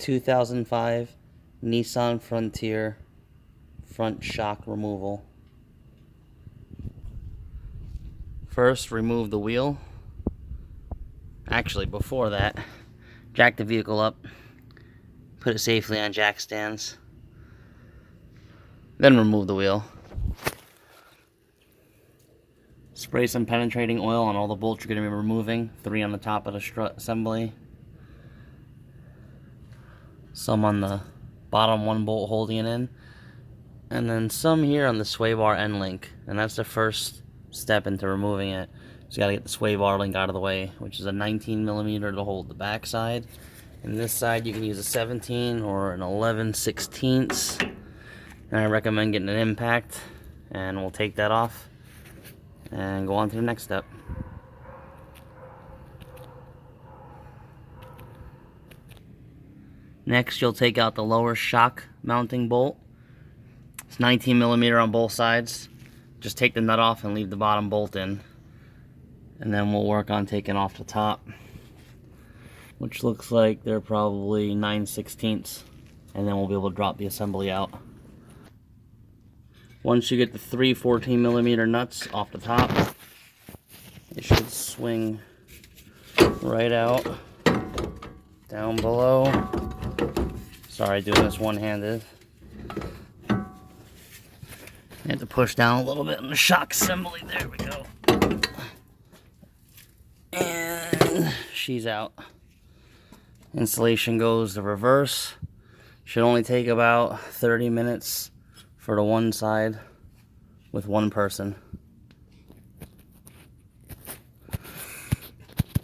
2005 Nissan Frontier front shock removal. First, remove the wheel. Actually, before that, jack the vehicle up, put it safely on jack stands, then remove the wheel. Spray some penetrating oil on all the bolts you're going to be removing, 3 on the top of the strut assembly, some on the bottom 1 bolt holding it in, and then some here on the sway bar end link, and that's the first step into removing it. So you got to get the sway bar link out of the way, which is a 19mm to hold the back side, and this side you can use a 17 or an 11/16, and I recommend getting an impact, and we'll take that off and go on to the next step. Next, you'll take out the lower shock mounting bolt. It's 19mm on both sides. Just take the nut off and leave the bottom bolt in. And then we'll work on taking off the top, which looks like they're probably 9/16, and then we'll be able to drop the assembly out. Once you get the 3 14mm nuts off the top, it should swing right out, down below. Sorry, doing this one-handed. You have to push down a little bit on the shock assembly. There we go. And she's out. Installation goes the reverse. Should only take about 30 minutes for the one side with one person.